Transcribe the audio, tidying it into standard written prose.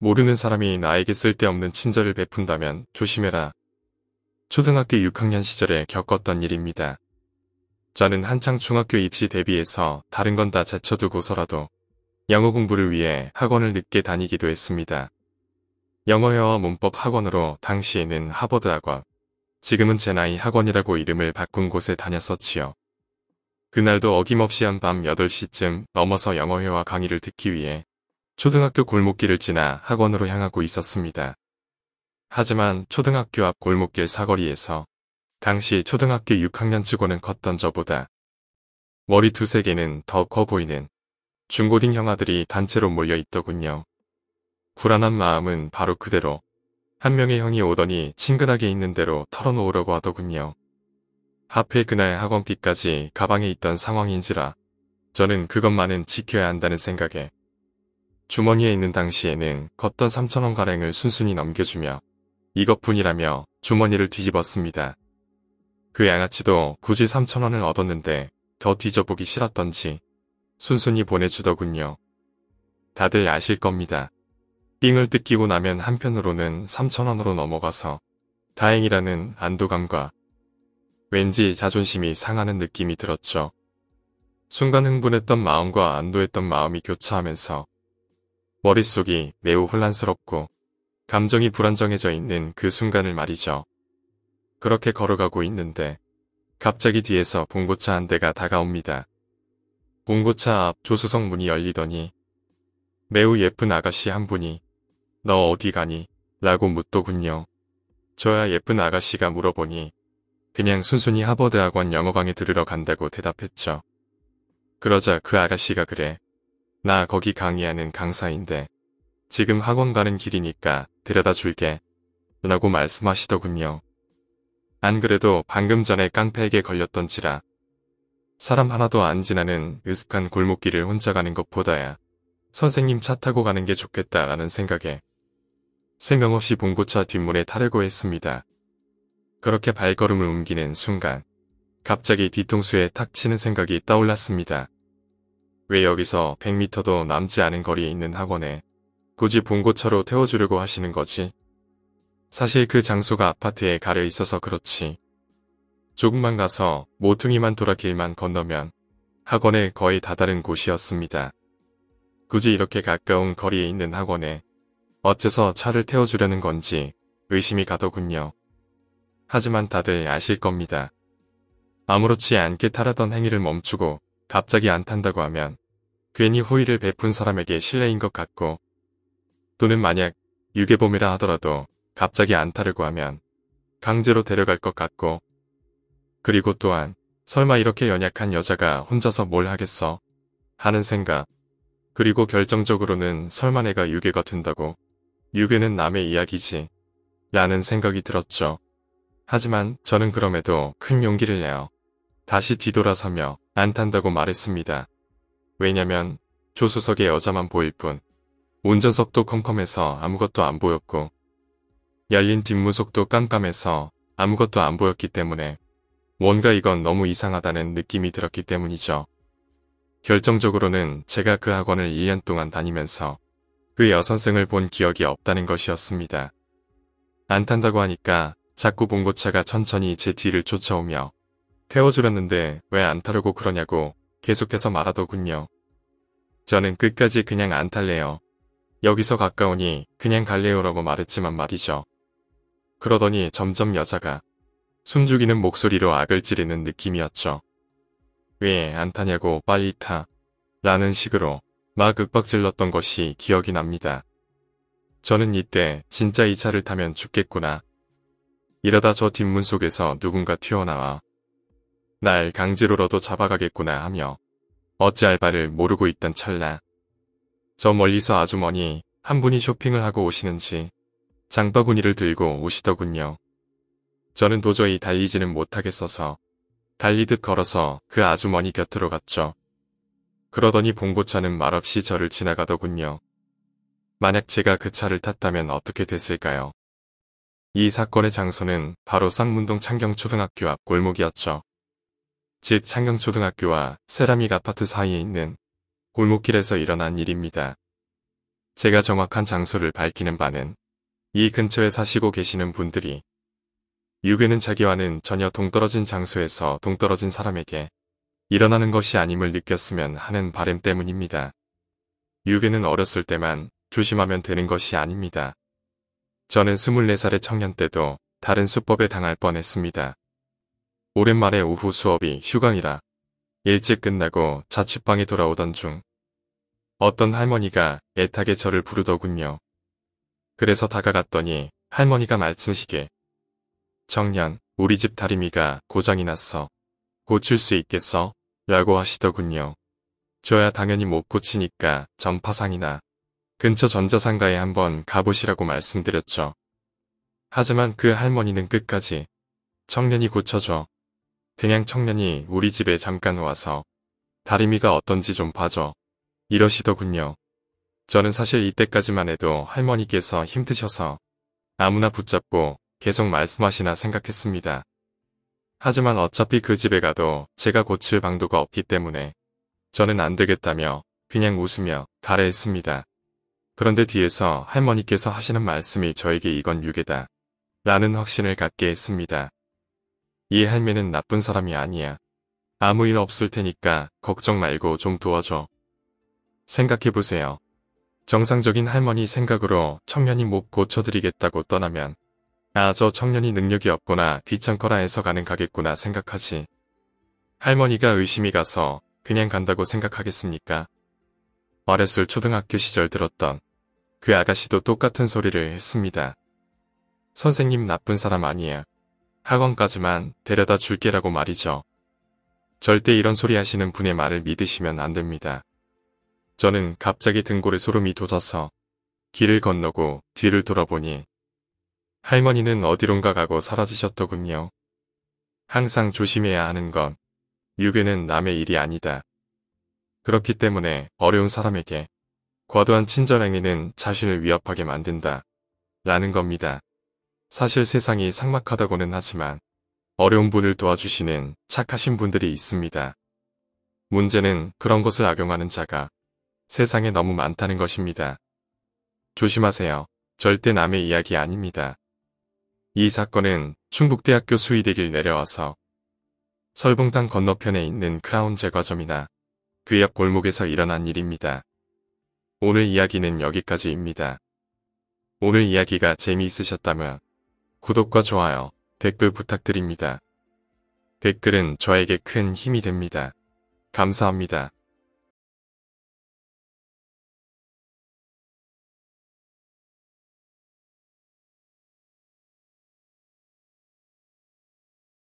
모르는 사람이 나에게 쓸데없는 친절을 베푼다면 조심해라. 초등학교 6학년 시절에 겪었던 일입니다. 저는 한창 중학교 입시 대비해서 다른 건 다 제쳐두고서라도 영어 공부를 위해 학원을 늦게 다니기도 했습니다. 영어회화 문법 학원으로 당시에는 하버드 학원, 지금은 제 나이 학원이라고 이름을 바꾼 곳에 다녔었지요. 그날도 어김없이 한밤 8시쯤 넘어서 영어회화 강의를 듣기 위해 초등학교 골목길을 지나 학원으로 향하고 있었습니다. 하지만 초등학교 앞 골목길 사거리에서 당시 초등학교 6학년 치고는 컸던 저보다 머리 두세 개는 더 커 보이는 중고딩 형아들이 단체로 몰려 있더군요. 불안한 마음은 바로 그대로 한 명의 형이 오더니 친근하게 있는 대로 털어놓으려고 하더군요. 하필 그날 학원비까지 가방에 있던 상황인지라 저는 그것만은 지켜야 한다는 생각에 주머니에 있는 당시에는 걷던 3,000원가량을 순순히 넘겨주며 이것뿐이라며 주머니를 뒤집었습니다. 그 양아치도 굳이 3,000원을 얻었는데 더 뒤져보기 싫었던지 순순히 보내주더군요. 다들 아실 겁니다. 삥을 뜯기고 나면 한편으로는 3,000원으로 넘어가서 다행이라는 안도감과 왠지 자존심이 상하는 느낌이 들었죠. 순간 흥분했던 마음과 안도했던 마음이 교차하면서 머릿속이 매우 혼란스럽고 감정이 불안정해져 있는 그 순간을 말이죠. 그렇게 걸어가고 있는데 갑자기 뒤에서 봉고차 한 대가 다가옵니다. 봉고차 앞 조수석 문이 열리더니 매우 예쁜 아가씨 한 분이 너 어디 가니? 라고 묻더군요. 저야 예쁜 아가씨가 물어보니 그냥 순순히 하버드 학원 영어강의 들으러 간다고 대답했죠. 그러자 그 아가씨가 그래. 나 거기 강의하는 강사인데 지금 학원 가는 길이니까 데려다 줄게. 라고 말씀하시더군요. 안 그래도 방금 전에 깡패에게 걸렸던지라 사람 하나도 안 지나는 으슥한 골목길을 혼자 가는 것보다야 선생님 차 타고 가는 게 좋겠다라는 생각에 생각없이 봉고차 뒷문에 타려고 했습니다. 그렇게 발걸음을 옮기는 순간 갑자기 뒤통수에 탁 치는 생각이 떠올랐습니다. 왜 여기서 100m도 남지 않은 거리에 있는 학원에 굳이 봉고차로 태워주려고 하시는 거지? 사실 그 장소가 아파트에 가려 있어서 그렇지. 조금만 가서 모퉁이만 돌아 길만 건너면 학원에 거의 다다른 곳이었습니다. 굳이 이렇게 가까운 거리에 있는 학원에 어째서 차를 태워주려는 건지 의심이 가더군요. 하지만 다들 아실 겁니다. 아무렇지 않게 타려던 행위를 멈추고 갑자기 안 탄다고 하면 괜히 호의를 베푼 사람에게 실례인 것 같고 또는 만약 유괴범이라 하더라도 갑자기 안 타려고 하면 강제로 데려갈 것 같고 그리고 또한 설마 이렇게 연약한 여자가 혼자서 뭘 하겠어 하는 생각 그리고 결정적으로는 설마 내가 유괴가 된다고 유괴는 남의 이야기지 라는 생각이 들었죠. 하지만 저는 그럼에도 큰 용기를 내어 다시 뒤돌아서며 안 탄다고 말했습니다. 왜냐면 조수석에 여자만 보일 뿐 운전석도 컴컴해서 아무것도 안 보였고 열린 뒷문속도 깜깜해서 아무것도 안 보였기 때문에 뭔가 이건 너무 이상하다는 느낌이 들었기 때문이죠. 결정적으로는 제가 그 학원을 1년 동안 다니면서 그 여선생을 본 기억이 없다는 것이었습니다. 안 탄다고 하니까 자꾸 봉고차가 천천히 제 뒤를 쫓아오며 태워주렸는데 왜 안 타려고 그러냐고 계속해서 말하더군요. 저는 끝까지 그냥 안 탈래요. 여기서 가까우니 그냥 갈래요라고 말했지만 말이죠. 그러더니 점점 여자가 숨죽이는 목소리로 악을 지르는 느낌이었죠. 왜 안 타냐고 빨리 타 라는 식으로 막 윽박질렀던 것이 기억이 납니다. 저는 이때 진짜 이 차를 타면 죽겠구나. 이러다 저 뒷문 속에서 누군가 튀어나와 날 강제로라도 잡아가겠구나 하며 어찌할 바를 모르고 있던 찰나 저 멀리서 아주머니 한 분이 쇼핑을 하고 오시는지 장바구니를 들고 오시더군요. 저는 도저히 달리지는 못하겠어서 달리듯 걸어서 그 아주머니 곁으로 갔죠. 그러더니 봉고차는 말없이 저를 지나가더군요. 만약 제가 그 차를 탔다면 어떻게 됐을까요? 이 사건의 장소는 바로 쌍문동 창경초등학교 앞 골목이었죠. 즉 창경초등학교와 세라믹 아파트 사이에 있는 골목길에서 일어난 일입니다. 제가 정확한 장소를 밝히는 바는 이 근처에 사시고 계시는 분들이 유괴는 자기와는 전혀 동떨어진 장소에서 동떨어진 사람에게 일어나는 것이 아님을 느꼈으면 하는 바람 때문입니다. 유괴는 어렸을 때만 조심하면 되는 것이 아닙니다. 저는 24살의 청년 때도 다른 수법에 당할 뻔했습니다. 오랜만에 오후 수업이 휴강이라 일찍 끝나고 자취방에 돌아오던 중 어떤 할머니가 애타게 저를 부르더군요. 그래서 다가갔더니 할머니가 말씀하시길 청년, 우리 집 다리미가 고장이 났어. 고칠 수 있겠어? 라고 하시더군요. 저야 당연히 못 고치니까 전파상이나 근처 전자상가에 한번 가보시라고 말씀드렸죠. 하지만 그 할머니는 끝까지 청년이 고쳐줘. 그냥 청년이 우리 집에 잠깐 와서 다리미가 어떤지 좀 봐줘. 이러시더군요. 저는 사실 이때까지만 해도 할머니께서 힘드셔서 아무나 붙잡고 계속 말씀하시나 생각했습니다. 하지만 어차피 그 집에 가도 제가 고칠 방도가 없기 때문에 저는 안 되겠다며 그냥 웃으며 달래했습니다. 그런데 뒤에서 할머니께서 하시는 말씀이 저에게 이건 유괴다 라는 확신을 갖게 했습니다. 이 할매는 나쁜 사람이 아니야. 아무 일 없을 테니까 걱정 말고 좀 도와줘. 생각해보세요. 정상적인 할머니 생각으로 청년이 못 고쳐드리겠다고 떠나면 저 청년이 능력이 없거나 귀찮거나 해서 가는 가겠구나 생각하지. 할머니가 의심이 가서 그냥 간다고 생각하겠습니까? 어렸을 초등학교 시절 들었던 그 아가씨도 똑같은 소리를 했습니다. 선생님 나쁜 사람 아니야. 학원까지만 데려다 줄게라고 말이죠. 절대 이런 소리 하시는 분의 말을 믿으시면 안 됩니다. 저는 갑자기 등골에 소름이 돋아서 길을 건너고 뒤를 돌아보니 할머니는 어디론가 가고 사라지셨더군요. 항상 조심해야 하는 건 유괴는 남의 일이 아니다. 그렇기 때문에 어려운 사람에게 과도한 친절 행위는 자신을 위협하게 만든다. 라는 겁니다. 사실 세상이 삭막하다고는 하지만 어려운 분을 도와주시는 착하신 분들이 있습니다. 문제는 그런 것을 악용하는 자가 세상에 너무 많다는 것입니다. 조심하세요. 절대 남의 이야기 아닙니다. 이 사건은 충북대학교 수의대길 내려와서 설봉당 건너편에 있는 크라운 제과점이나 그 옆 골목에서 일어난 일입니다. 오늘 이야기는 여기까지입니다. 오늘 이야기가 재미있으셨다면 구독과 좋아요, 댓글 부탁드립니다. 댓글은 저에게 큰 힘이 됩니다. 감사합니다.